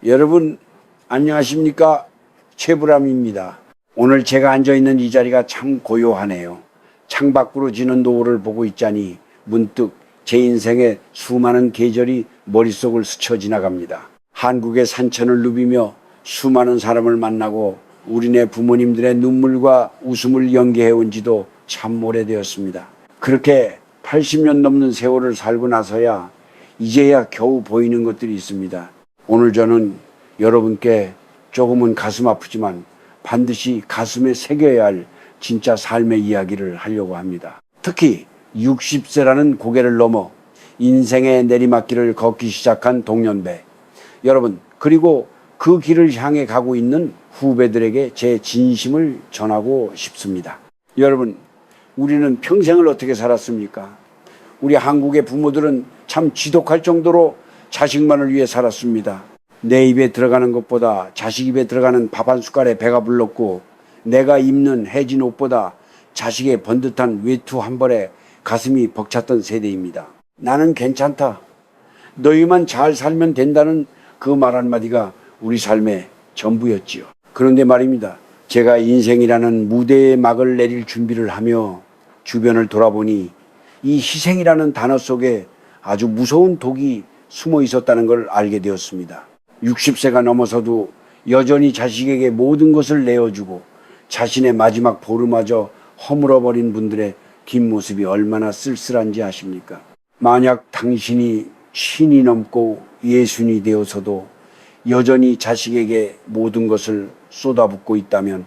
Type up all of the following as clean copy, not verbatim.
여러분 안녕하십니까? 최불암입니다. 오늘 제가 앉아있는 이 자리가 참 고요하네요. 창밖으로 지는 노을을 보고 있자니 문득 제 인생의 수많은 계절이 머릿속을 스쳐 지나갑니다. 한국의 산천을 누비며 수많은 사람을 만나고 우리네 부모님들의 눈물과 웃음을 연기해온 지도 참 오래되었습니다. 그렇게 80년 넘는 세월을 살고 나서야 이제야 겨우 보이는 것들이 있습니다. 오늘 저는 여러분께 조금은 가슴 아프지만 반드시 가슴에 새겨야 할 진짜 삶의 이야기를 하려고 합니다. 특히 60세라는 고개를 넘어 인생의 내리막길을 걷기 시작한 동년배 여러분, 그리고 그 길을 향해 가고 있는 후배들에게 제 진심을 전하고 싶습니다. 여러분, 우리는 평생을 어떻게 살았습니까? 우리 한국의 부모들은 참 지독할 정도로 자식만을 위해 살았습니다. 내 입에 들어가는 것보다 자식 입에 들어가는 밥 한 숟갈에 배가 불렀고, 내가 입는 해진 옷보다 자식의 번듯한 외투 한 벌에 가슴이 벅찼던 세대입니다. 나는 괜찮다, 너희만 잘 살면 된다는 그 말 한마디가 우리 삶의 전부였지요. 그런데 말입니다, 제가 인생이라는 무대의 막을 내릴 준비를 하며 주변을 돌아보니 이 희생이라는 단어 속에 아주 무서운 독이 숨어 있었다는 걸 알게 되었습니다. 60세가 넘어서도 여전히 자식에게 모든 것을 내어주고 자신의 마지막 보루마저 허물어버린 분들의 뒷모습이 얼마나 쓸쓸한지 아십니까? 만약 당신이 신이 넘고 예순이 되어서도 여전히 자식에게 모든 것을 쏟아붓고 있다면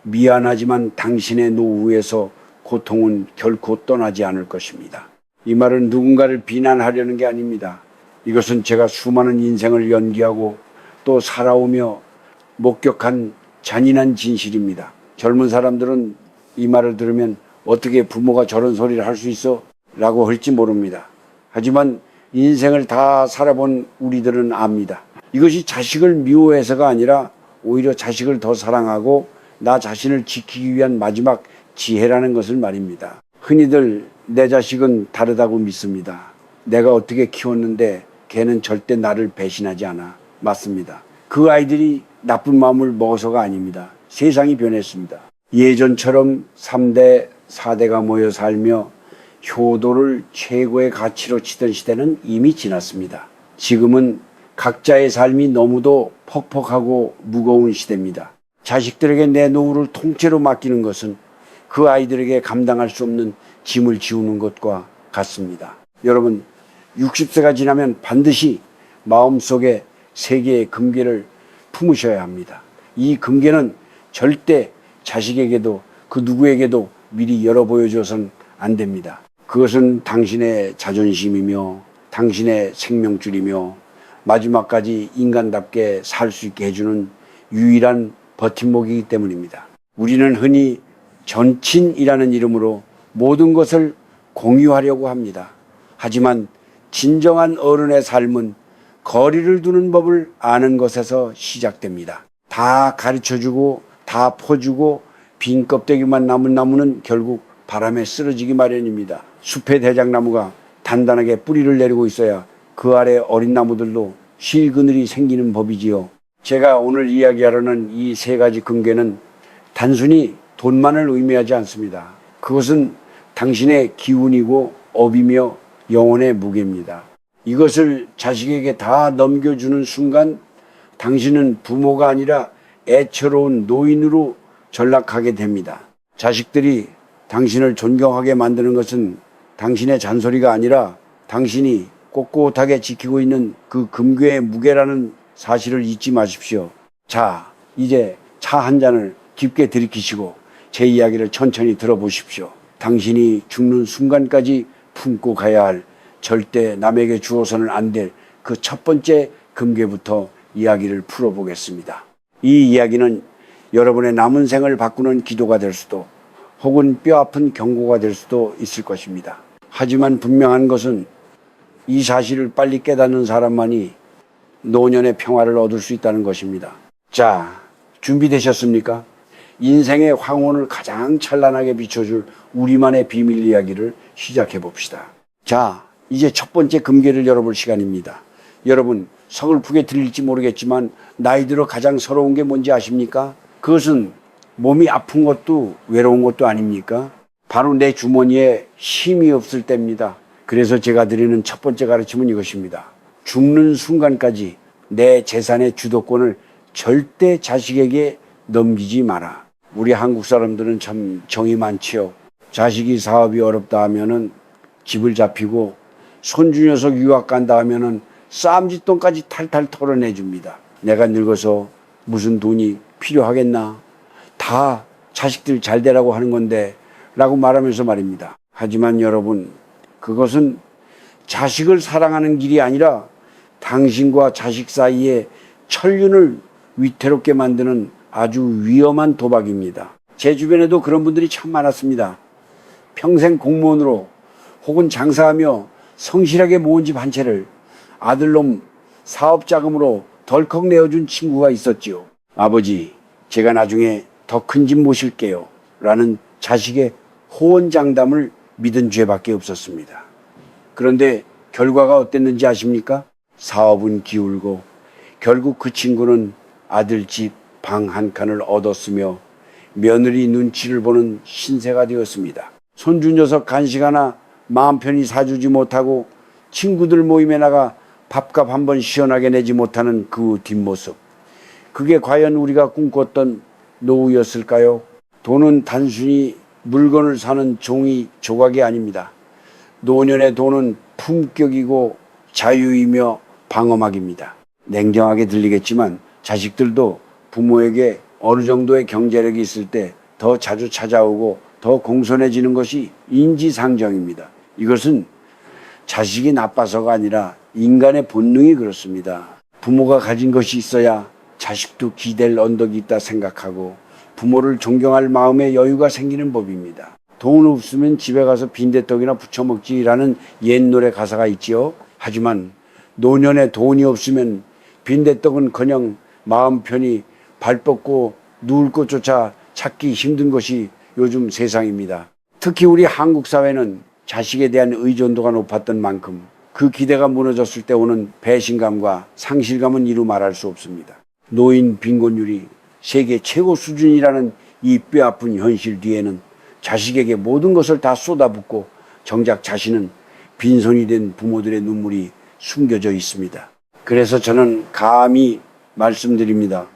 미안하지만 당신의 노후에서 고통은 결코 떠나지 않을 것입니다. 이 말은 누군가를 비난하려는 게 아닙니다. 이것은 제가 수많은 인생을 연기하고 또 살아오며 목격한 잔인한 진실입니다. 젊은 사람들은 이 말을 들으면 어떻게 부모가 저런 소리를 할 수 있어? 라고 할지 모릅니다. 하지만 인생을 다 살아본 우리들은 압니다. 이것이 자식을 미워해서가 아니라 오히려 자식을 더 사랑하고 나 자신을 지키기 위한 마지막 지혜라는 것을 말입니다. 흔히들 내 자식은 다르다고 믿습니다. 내가 어떻게 키웠는데 걔는 절대 나를 배신하지 않아. 맞습니다. 그 아이들이 나쁜 마음을 먹어서가 아닙니다. 세상이 변했습니다. 예전처럼 3대, 4대가 모여 살며 효도를 최고의 가치로 치던 시대는 이미 지났습니다. 지금은 각자의 삶이 너무도 퍽퍽하고 무거운 시대입니다. 자식들에게 내 노후를 통째로 맡기는 것은 그 아이들에게 감당할 수 없는 짐을 지우는 것과 같습니다. 여러분, 60세가 지나면 반드시 마음속에 세 개의 금괴를 품으셔야 합니다. 이 금괴는 절대 자식에게도 그 누구에게도 미리 열어 보여줘서는 안 됩니다. 그것은 당신의 자존심이며 당신의 생명줄이며 마지막까지 인간답게 살 수 있게 해주는 유일한 버팀목이기 때문입니다. 우리는 흔히 전친이라는 이름으로 모든 것을 공유하려고 합니다. 하지만 진정한 어른의 삶은 거리를 두는 법을 아는 것에서 시작됩니다. 다 가르쳐주고 다 퍼주고 빈 껍데기만 남은 나무는 결국 바람에 쓰러지기 마련입니다. 숲의 대장나무가 단단하게 뿌리를 내리고 있어야 그 아래 어린 나무들도 실 그늘이 생기는 법이지요. 제가 오늘 이야기하려는 이 세 가지 금괴는 단순히 돈만을 의미하지 않습니다. 그것은 당신의 기운이고 업이며 영혼의 무게입니다. 이것을 자식에게 다 넘겨주는 순간 당신은 부모가 아니라 애처로운 노인으로 전락하게 됩니다. 자식들이 당신을 존경하게 만드는 것은 당신의 잔소리가 아니라 당신이 꼿꼿하게 지키고 있는 그 금괴의 무게라는 사실을 잊지 마십시오. 자, 이제 차 한 잔을 깊게 들이키시고 제 이야기를 천천히 들어보십시오. 당신이 죽는 순간까지 품고 가야 할, 절대 남에게 주어서는 안 될 그 첫 번째 금괴부터 이야기를 풀어보겠습니다. 이 이야기는 여러분의 남은 생을 바꾸는 기도가 될 수도 혹은 뼈아픈 경고가 될 수도 있을 것입니다. 하지만 분명한 것은 이 사실을 빨리 깨닫는 사람만이 노년의 평화를 얻을 수 있다는 것입니다. 자, 준비되셨습니까? 인생의 황혼을 가장 찬란하게 비춰줄 우리만의 비밀 이야기를 시작해 봅시다. 자, 이제 첫 번째 금괴를 열어볼 시간입니다. 여러분, 서글프게 들릴지 모르겠지만 나이 들어 가장 서러운 게 뭔지 아십니까? 그것은 몸이 아픈 것도 외로운 것도 아닙니까? 바로 내 주머니에 힘이 없을 때입니다. 그래서 제가 드리는 첫 번째 가르침은 이것입니다. 죽는 순간까지 내 재산의 주도권을 절대 자식에게 넘기지 마라. 우리 한국 사람들은 참 정이 많지요. 자식이 사업이 어렵다 하면은 집을 잡히고 손주 녀석 유학 간다 하면은 쌈짓돈까지 탈탈 털어내 줍니다. 내가 늙어서 무슨 돈이 필요하겠나? 다 자식들 잘 되라고 하는 건데 라고 말하면서 말입니다. 하지만 여러분, 그것은 자식을 사랑하는 길이 아니라 당신과 자식 사이에 천륜을 위태롭게 만드는 아주 위험한 도박입니다. 제 주변에도 그런 분들이 참 많았습니다. 평생 공무원으로 혹은 장사하며 성실하게 모은 집 한 채를 아들놈 사업자금으로 덜컥 내어준 친구가 있었지요. 아버지, 제가 나중에 더 큰 집 모실게요 라는 자식의 호언장담을 믿은 죄밖에 없었습니다. 그런데 결과가 어땠는지 아십니까? 사업은 기울고 결국 그 친구는 아들 집 방 한 칸을 얻었으며 며느리 눈치를 보는 신세가 되었습니다. 손주 녀석 간식 하나 마음 편히 사주지 못하고 친구들 모임에 나가 밥값 한 번 시원하게 내지 못하는 그 뒷모습. 그게 과연 우리가 꿈꿨던 노후였을까요? 돈은 단순히 물건을 사는 종이 조각이 아닙니다. 노년의 돈은 품격이고 자유이며 방어막입니다. 냉정하게 들리겠지만 자식들도 부모에게 어느 정도의 경제력이 있을 때 더 자주 찾아오고 더 공손해지는 것이 인지상정입니다. 이것은 자식이 나빠서가 아니라 인간의 본능이 그렇습니다. 부모가 가진 것이 있어야 자식도 기댈 언덕이 있다 생각하고 부모를 존경할 마음의 여유가 생기는 법입니다. 돈 없으면 집에 가서 빈대떡이나 부쳐 먹지라는 옛 노래 가사가 있지요. 하지만 노년에 돈이 없으면 빈대떡은커녕 마음 편히 발 뻗고 누울 곳조차 찾기 힘든 것이 요즘 세상입니다. 특히 우리 한국 사회는 자식에 대한 의존도가 높았던 만큼 그 기대가 무너졌을 때 오는 배신감과 상실감은 이루 말할 수 없습니다. 노인 빈곤율이 세계 최고 수준이라는 이 뼈아픈 현실 뒤에는 자식에게 모든 것을 다 쏟아붓고 정작 자신은 빈손이 된 부모들의 눈물이 숨겨져 있습니다. 그래서 저는 감히 말씀드립니다.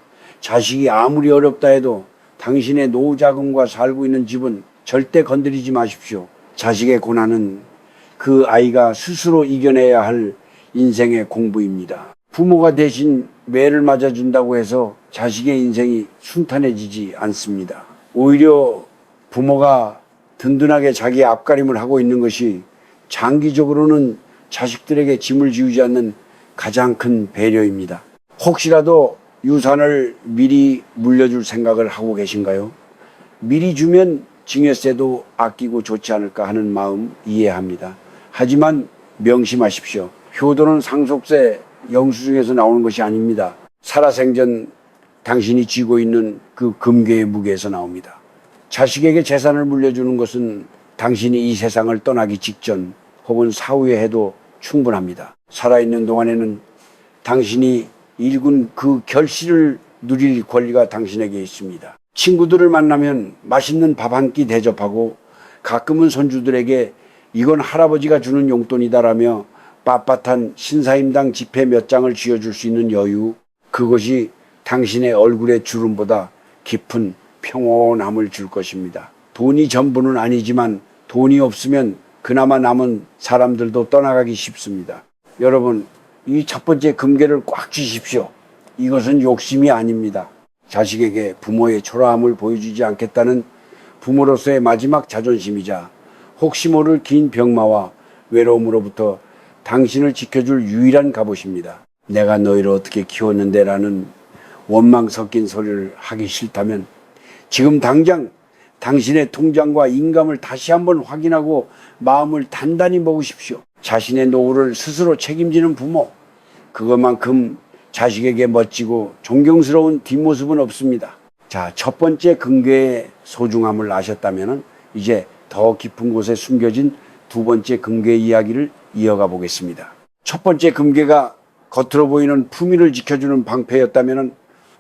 자식이 아무리 어렵다 해도 당신의 노후자금과 살고 있는 집은 절대 건드리지 마십시오. 자식의 고난은 그 아이가 스스로 이겨내야 할 인생의 공부입니다. 부모가 대신 매를 맞아준다고 해서 자식의 인생이 순탄해지지 않습니다. 오히려 부모가 든든하게 자기 앞가림을 하고 있는 것이 장기적으로는 자식들에게 짐을 지우지 않는 가장 큰 배려입니다. 혹시라도 유산을 미리 물려줄 생각을 하고 계신가요? 미리 주면 증여세도 아끼고 좋지 않을까 하는 마음 이해합니다. 하지만 명심하십시오. 효도는 상속세 영수증에서 나오는 것이 아닙니다. 살아생전 당신이 쥐고 있는 그 금괴의 무게에서 나옵니다. 자식에게 재산을 물려주는 것은 당신이 이 세상을 떠나기 직전 혹은 사후에 해도 충분합니다. 살아있는 동안에는 당신이 일군 그 결실을 누릴 권리가 당신에게 있습니다. 친구들을 만나면 맛있는 밥 한 끼 대접하고 가끔은 손주들에게 이건 할아버지가 주는 용돈이다라며 빳빳한 신사임당 지폐 몇 장을 쥐어줄 수 있는 여유, 그것이 당신의 얼굴의 주름보다 깊은 평온함을 줄 것입니다. 돈이 전부는 아니지만 돈이 없으면 그나마 남은 사람들도 떠나가기 쉽습니다. 여러분, 이 첫 번째 금괴를 꽉 쥐십시오. 이것은 욕심이 아닙니다. 자식에게 부모의 초라함을 보여주지 않겠다는 부모로서의 마지막 자존심이자 혹시 모를 긴 병마와 외로움으로부터 당신을 지켜줄 유일한 갑옷입니다. 내가 너희를 어떻게 키웠는데 라는 원망 섞인 소리를 하기 싫다면 지금 당장 당신의 통장과 인감을 다시 한번 확인하고 마음을 단단히 먹으십시오. 자신의 노후를 스스로 책임지는 부모, 그것만큼 자식에게 멋지고 존경스러운 뒷모습은 없습니다. 자, 첫 번째 금괴의 소중함을 아셨다면 이제 더 깊은 곳에 숨겨진 두 번째 금괴 이야기를 이어가 보겠습니다. 첫 번째 금괴가 겉으로 보이는 품위를 지켜주는 방패였다면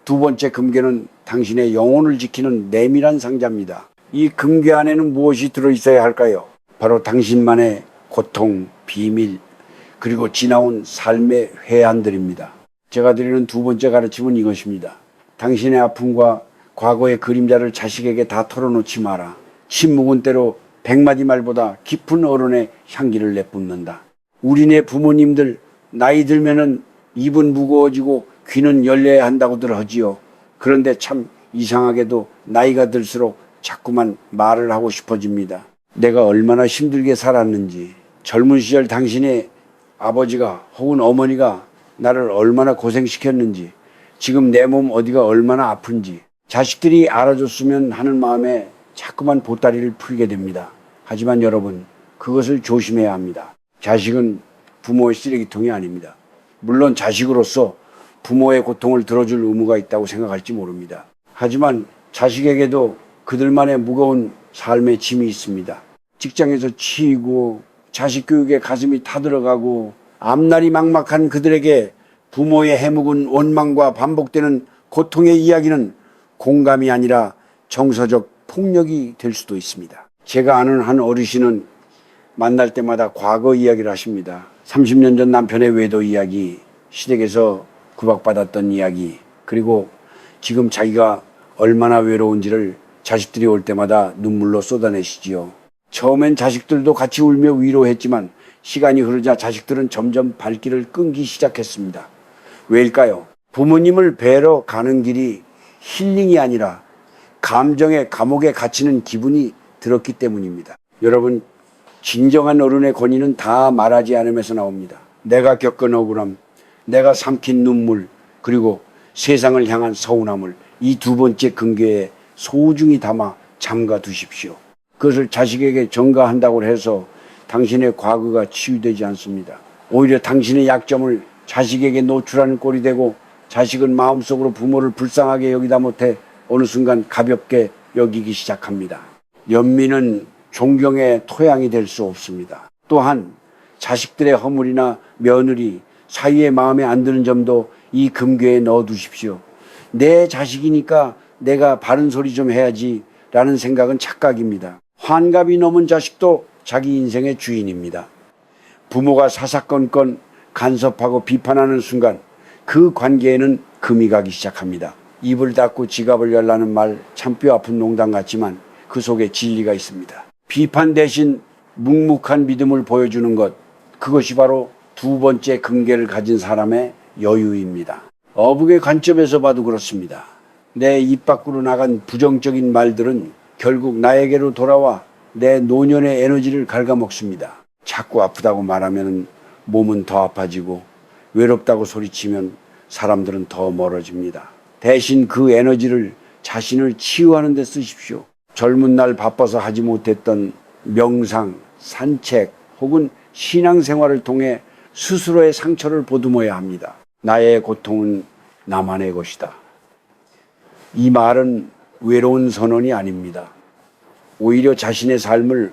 두 번째 금괴는 당신의 영혼을 지키는 내밀한 상자입니다. 이 금괴 안에는 무엇이 들어있어야 할까요? 바로 당신만의 고통, 비밀, 그리고 지나온 삶의 회한들입니다. 제가 드리는 두 번째 가르침은 이것입니다. 당신의 아픔과 과거의 그림자를 자식에게 다 털어놓지 마라. 침묵은 때로 100마디 말보다 깊은 어른의 향기를 내뿜는다. 우리네 부모님들 나이 들면은 입은 무거워지고 귀는 열려야 한다고들 하지요. 그런데 참 이상하게도 나이가 들수록 자꾸만 말을 하고 싶어집니다. 내가 얼마나 힘들게 살았는지, 젊은 시절 당신의 아버지가 혹은 어머니가 나를 얼마나 고생시켰는지, 지금 내 몸 어디가 얼마나 아픈지 자식들이 알아줬으면 하는 마음에 자꾸만 보따리를 풀게 됩니다. 하지만 여러분, 그것을 조심해야 합니다. 자식은 부모의 쓰레기통이 아닙니다. 물론 자식으로서 부모의 고통을 들어줄 의무가 있다고 생각할지 모릅니다. 하지만 자식에게도 그들만의 무거운 삶의 짐이 있습니다. 직장에서 치이고 자식 교육에 가슴이 타들어가고 앞날이 막막한 그들에게 부모의 해묵은 원망과 반복되는 고통의 이야기는 공감이 아니라 정서적 폭력이 될 수도 있습니다. 제가 아는 한 어르신은 만날 때마다 과거 이야기를 하십니다. 30년 전 남편의 외도 이야기, 시댁에서 구박받았던 이야기, 그리고 지금 자기가 얼마나 외로운지를 자식들이 올 때마다 눈물로 쏟아내시지요. 처음엔 자식들도 같이 울며 위로했지만 시간이 흐르자 자식들은 점점 발길을 끊기 시작했습니다. 왜일까요? 부모님을 뵈러 가는 길이 힐링이 아니라 감정의 감옥에 갇히는 기분이 들었기 때문입니다. 여러분, 진정한 어른의 권위는 다 말하지 않으면서 나옵니다. 내가 겪은 억울함, 내가 삼킨 눈물, 그리고 세상을 향한 서운함을 이 두 번째 금괴에 소중히 담아 잠가 두십시오. 그것을 자식에게 전가한다고 해서 당신의 과거가 치유되지 않습니다. 오히려 당신의 약점을 자식에게 노출하는 꼴이 되고 자식은 마음속으로 부모를 불쌍하게 여기다 못해 어느 순간 가볍게 여기기 시작합니다. 연민은 존경의 토양이 될 수 없습니다. 또한 자식들의 허물이나 며느리, 사위의 마음에 안 드는 점도 이 금괴에 넣어 두십시오. 내 자식이니까 내가 바른 소리 좀 해야지 라는 생각은 착각입니다. 환갑이 넘은 자식도 자기 인생의 주인입니다. 부모가 사사건건 간섭하고 비판하는 순간 그 관계에는 금이 가기 시작합니다. 입을 닫고 지갑을 열라는 말 참 뼈 아픈 농담 같지만 그 속에 진리가 있습니다. 비판 대신 묵묵한 믿음을 보여주는 것, 그것이 바로 두 번째 금괴를 가진 사람의 여유입니다. 어북의 관점에서 봐도 그렇습니다. 내 입 밖으로 나간 부정적인 말들은 결국 나에게로 돌아와 내 노년의 에너지를 갉아먹습니다. 자꾸 아프다고 말하면 몸은 더 아파지고 외롭다고 소리치면 사람들은 더 멀어집니다. 대신 그 에너지를 자신을 치유하는 데 쓰십시오. 젊은 날 바빠서 하지 못했던 명상, 산책 혹은 신앙생활을 통해 스스로의 상처를 보듬어야 합니다. 나의 고통은 나만의 것이다. 이 말은 외로운 선언이 아닙니다. 오히려 자신의 삶을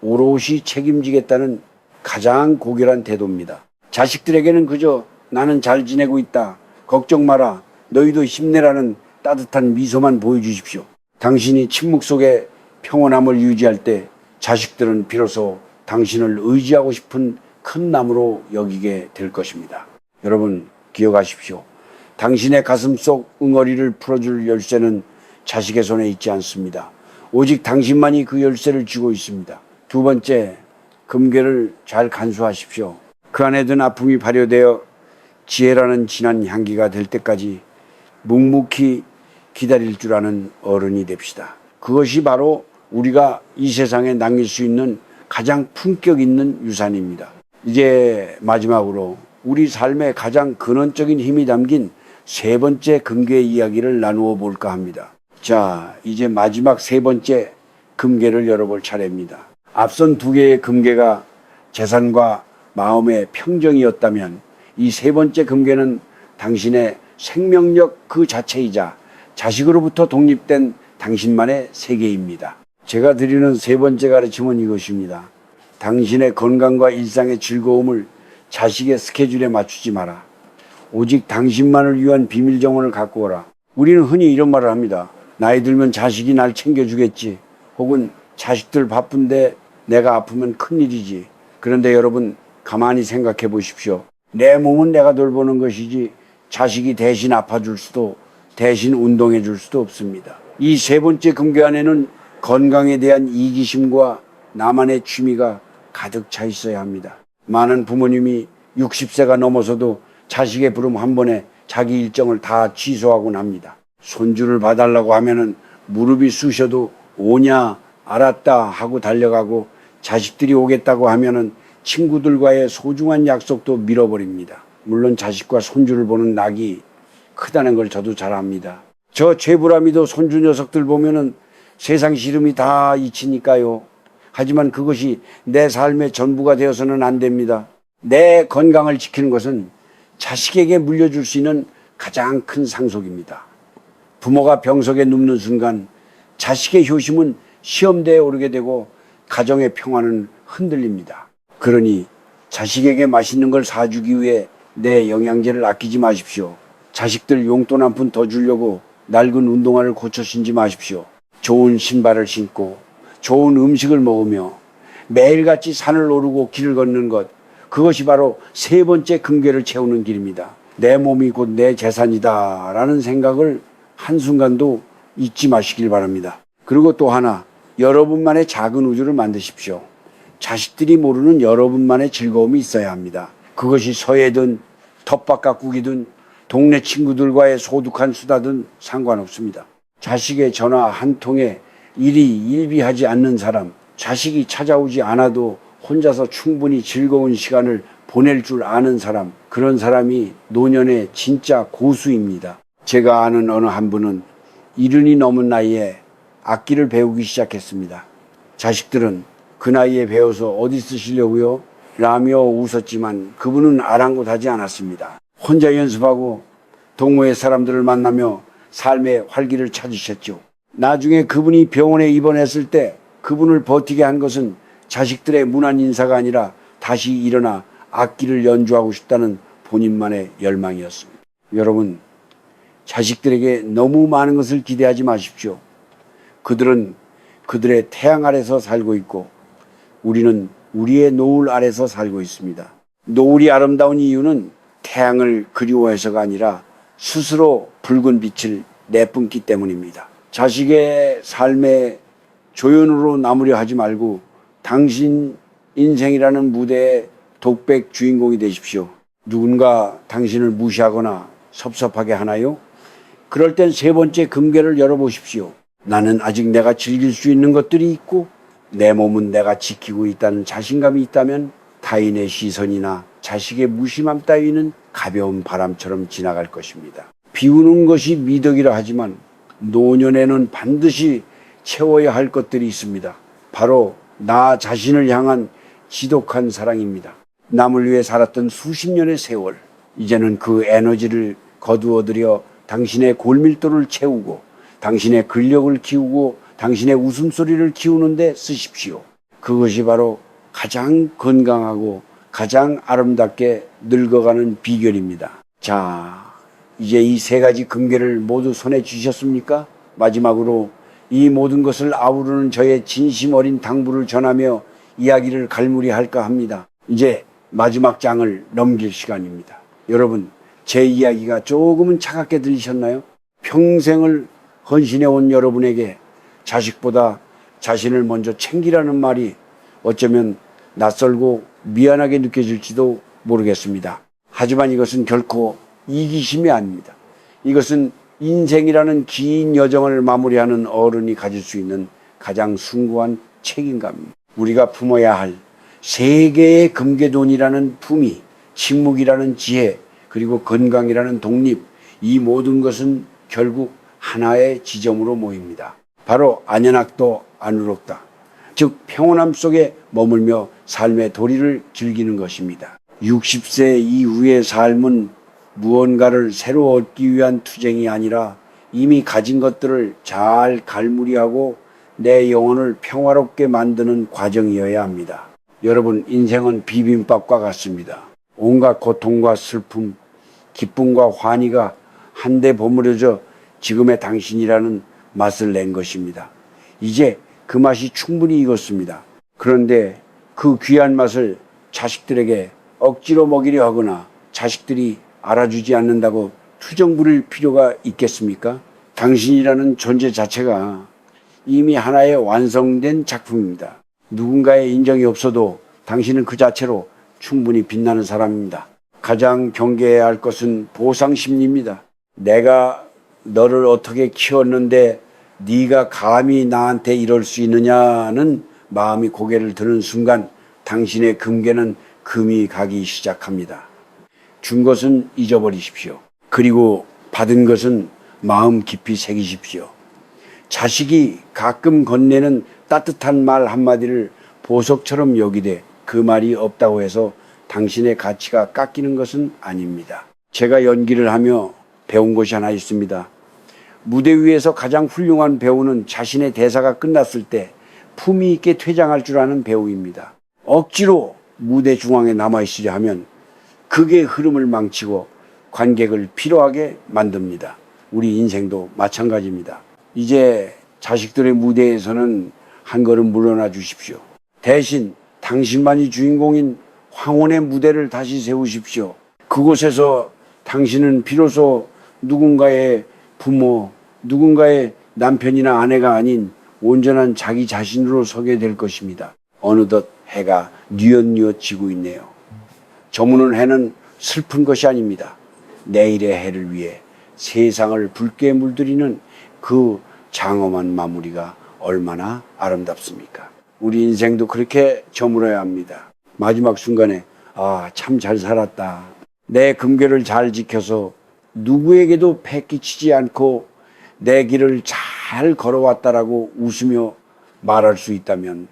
오롯이 책임지겠다는 가장 고결한 태도입니다. 자식들에게는 그저 나는 잘 지내고 있다, 걱정 마라, 너희도 힘내라는 따뜻한 미소만 보여주십시오. 당신이 침묵 속에 평온함을 유지할 때 자식들은 비로소 당신을 의지하고 싶은 큰 나무로 여기게 될 것입니다. 여러분, 기억하십시오. 당신의 가슴 속 응어리를 풀어줄 열쇠는 자식의 손에 있지 않습니다. 오직 당신만이 그 열쇠를 쥐고 있습니다. 두 번째, 금괴를 잘 간수하십시오. 그 안에 든 아픔이 발효되어 지혜라는 진한 향기가 될 때까지 묵묵히 기다릴 줄 아는 어른이 됩시다. 그것이 바로 우리가 이 세상에 남길 수 있는 가장 품격 있는 유산입니다. 이제 마지막으로 우리 삶의 가장 근원적인 힘이 담긴 세 번째 금괴 이야기를 나누어 볼까 합니다. 자, 이제 마지막 세 번째 금괴를 열어볼 차례입니다. 앞선 두 개의 금괴가 재산과 마음의 평정이었다면 이 세 번째 금괴는 당신의 생명력 그 자체이자 자식으로부터 독립된 당신만의 세계입니다. 제가 드리는 세 번째 가르침은 이것입니다. 당신의 건강과 일상의 즐거움을 자식의 스케줄에 맞추지 마라. 오직 당신만을 위한 비밀 정원을 갖고 오라. 우리는 흔히 이런 말을 합니다. 나이 들면 자식이 날 챙겨주겠지. 혹은 자식들 바쁜데 내가 아프면 큰일이지. 그런데 여러분 가만히 생각해 보십시오. 내 몸은 내가 돌보는 것이지 자식이 대신 아파줄 수도 대신 운동해 줄 수도 없습니다. 이 세 번째 금괴 안에는 건강에 대한 이기심과 나만의 취미가 가득 차 있어야 합니다. 많은 부모님이 60세가 넘어서도 자식의 부름 한 번에 자기 일정을 다 취소하곤 합니다. 손주를 봐달라고 하면은 무릎이 쑤셔도 오냐 알았다 하고 달려가고, 자식들이 오겠다고 하면은 친구들과의 소중한 약속도 밀어버립니다. 물론 자식과 손주를 보는 낙이 크다는 걸 저도 잘 압니다. 저 최불암이도 손주 녀석들 보면은 세상 시름이 다 잊히니까요. 하지만 그것이 내 삶의 전부가 되어서는 안 됩니다. 내 건강을 지키는 것은 자식에게 물려줄 수 있는 가장 큰 상속입니다. 부모가 병석에 눕는 순간 자식의 효심은 시험대에 오르게 되고 가정의 평화는 흔들립니다. 그러니 자식에게 맛있는 걸 사주기 위해 내 영양제를 아끼지 마십시오. 자식들 용돈 한 푼 더 주려고 낡은 운동화를 고쳐 신지 마십시오. 좋은 신발을 신고 좋은 음식을 먹으며 매일같이 산을 오르고 길을 걷는 것, 그것이 바로 세 번째 금괴를 채우는 길입니다. 내 몸이 곧 내 재산이다 라는 생각을 한순간도 잊지 마시길 바랍니다. 그리고 또 하나, 여러분만의 작은 우주를 만드십시오. 자식들이 모르는 여러분만의 즐거움이 있어야 합니다. 그것이 서예든 텃밭가꾸기든 동네 친구들과의 소득한 수다든 상관없습니다. 자식의 전화 한 통에 일이 일비하지 않는 사람, 자식이 찾아오지 않아도 혼자서 충분히 즐거운 시간을 보낼 줄 아는 사람, 그런 사람이 노년의 진짜 고수입니다. 제가 아는 어느 한 분은 70이 넘은 나이에 악기를 배우기 시작했습니다. 자식들은 그 나이에 배워서 어디 쓰시려고요? 라며 웃었지만 그분은 아랑곳하지 않았습니다. 혼자 연습하고 동호회 사람들을 만나며 삶의 활기를 찾으셨죠. 나중에 그분이 병원에 입원했을 때 그분을 버티게 한 것은 자식들의 무난 인사가 아니라 다시 일어나 악기를 연주하고 싶다는 본인만의 열망이었습니다. 여러분, 자식들에게 너무 많은 것을 기대하지 마십시오. 그들은 그들의 태양 아래서 살고 있고 우리는 우리의 노을 아래서 살고 있습니다. 노을이 아름다운 이유는 태양을 그리워해서가 아니라 스스로 붉은 빛을 내뿜기 때문입니다. 자식의 삶의 조연으로 남으려 하지 말고 당신 인생이라는 무대의 독백 주인공이 되십시오. 누군가 당신을 무시하거나 섭섭하게 하나요? 그럴 땐 세 번째 금괴를 열어보십시오. 나는 아직 내가 즐길 수 있는 것들이 있고 내 몸은 내가 지키고 있다는 자신감이 있다면 타인의 시선이나 자식의 무심함 따위는 가벼운 바람처럼 지나갈 것입니다. 비우는 것이 미덕이라 하지만 노년에는 반드시 채워야 할 것들이 있습니다. 바로 나 자신을 향한 지독한 사랑입니다. 남을 위해 살았던 수십 년의 세월, 이제는 그 에너지를 거두어들여 당신의 골밀도를 채우고 당신의 근력을 키우고 당신의 웃음소리를 키우는데 쓰십시오. 그것이 바로 가장 건강하고 가장 아름답게 늙어가는 비결입니다. 자, 이제 이 세 가지 금괴를 모두 손에 쥐셨습니까? 마지막으로 이 모든 것을 아우르는 저의 진심 어린 당부를 전하며 이야기를 갈무리할까 합니다. 이제 마지막 장을 넘길 시간입니다. 여러분, 제 이야기가 조금은 차갑게 들리셨나요? 평생을 헌신해온 여러분에게 자식보다 자신을 먼저 챙기라는 말이 어쩌면 낯설고 미안하게 느껴질지도 모르겠습니다. 하지만 이것은 결코 이기심이 아닙니다. 이것은 인생이라는 긴 여정을 마무리하는 어른이 가질 수 있는 가장 숭고한 책임감입니다. 우리가 품어야 할 세 개의 금괴돈이라는 품위, 침묵이라는 지혜, 그리고 건강이라는 독립, 이 모든 것은 결국 하나의 지점으로 모입니다. 바로 안연악도 안우럽다. 즉 평온함 속에 머물며 삶의 도리를 즐기는 것입니다. 60세 이후의 삶은 무언가를 새로 얻기 위한 투쟁이 아니라 이미 가진 것들을 잘 갈무리하고 내 영혼을 평화롭게 만드는 과정이어야 합니다. 여러분, 인생은 비빔밥과 같습니다. 온갖 고통과 슬픔, 기쁨과 환희가 한데 버무려져 지금의 당신이라는 맛을 낸 것입니다. 이제 그 맛이 충분히 익었습니다. 그런데 그 귀한 맛을 자식들에게 억지로 먹이려 하거나 자식들이 알아주지 않는다고 투정 부릴 필요가 있겠습니까? 당신이라는 존재 자체가 이미 하나의 완성된 작품입니다. 누군가의 인정이 없어도 당신은 그 자체로 충분히 빛나는 사람입니다. 가장 경계해야 할 것은 보상 심리입니다. 내가 너를 어떻게 키웠는데 네가 감히 나한테 이럴 수 있느냐는 마음이 고개를 드는 순간 당신의 금괴는 금이 가기 시작합니다. 준 것은 잊어버리십시오. 그리고 받은 것은 마음 깊이 새기십시오. 자식이 가끔 건네는 따뜻한 말 한마디를 보석처럼 여기되 그 말이 없다고 해서 당신의 가치가 깎이는 것은 아닙니다. 제가 연기를 하며 배운 것이 하나 있습니다. 무대 위에서 가장 훌륭한 배우는 자신의 대사가 끝났을 때 품위 있게 퇴장할 줄 아는 배우입니다. 억지로 무대 중앙에 남아있으려 하면 극의 흐름을 망치고 관객을 피로하게 만듭니다. 우리 인생도 마찬가지입니다. 이제 자식들의 무대에서는 한 걸음 물러나 주십시오. 대신 당신만이 주인공인 황혼의 무대를 다시 세우십시오. 그곳에서 당신은 비로소 누군가의 부모, 누군가의 남편이나 아내가 아닌 온전한 자기 자신으로 서게 될 것입니다. 어느덧 해가 뉘엿뉘엿 지고 있네요. 저무는 해는 슬픈 것이 아닙니다. 내일의 해를 위해 세상을 붉게 물들이는 그 장엄한 마무리가 얼마나 아름답습니까? 우리 인생도 그렇게 저물어야 합니다. 마지막 순간에 참 잘 살았다. 내 금괴를 잘 지켜서 누구에게도 패 끼치지 않고 내 길을 잘 걸어왔다라고 웃으며 말할 수 있다면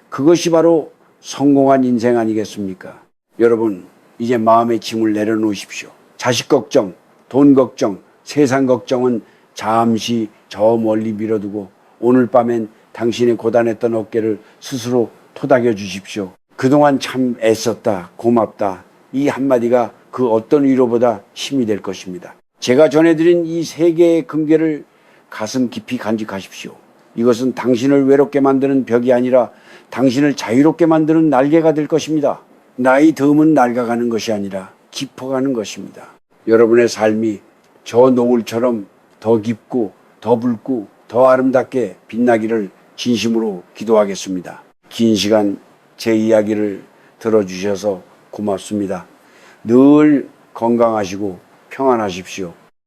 그것이 바로 성공한 인생 아니겠습니까? 여러분, 이제 마음의 짐을 내려놓으십시오. 자식 걱정, 돈 걱정, 세상 걱정은 잠시 저 멀리 밀어두고 오늘 밤엔 당신의 고단했던 어깨를 스스로 토닥여 주십시오. 그동안 참 애썼다, 고맙다. 이 한마디가 그 어떤 위로보다 힘이 될 것입니다. 제가 전해드린 이 세 개의 금괴를 가슴 깊이 간직하십시오. 이것은 당신을 외롭게 만드는 벽이 아니라 당신을 자유롭게 만드는 날개가 될 것입니다. 나이 듦은 낡아가는 것이 아니라 깊어가는 것입니다. 여러분의 삶이 저 노을처럼 더 깊고 더 붉고 더 아름답게 빛나기를 진심으로 기도하겠습니다. 긴 시간 제 이야기를 들어주셔서 고맙습니다. 늘 건강하시고 평안하십시오.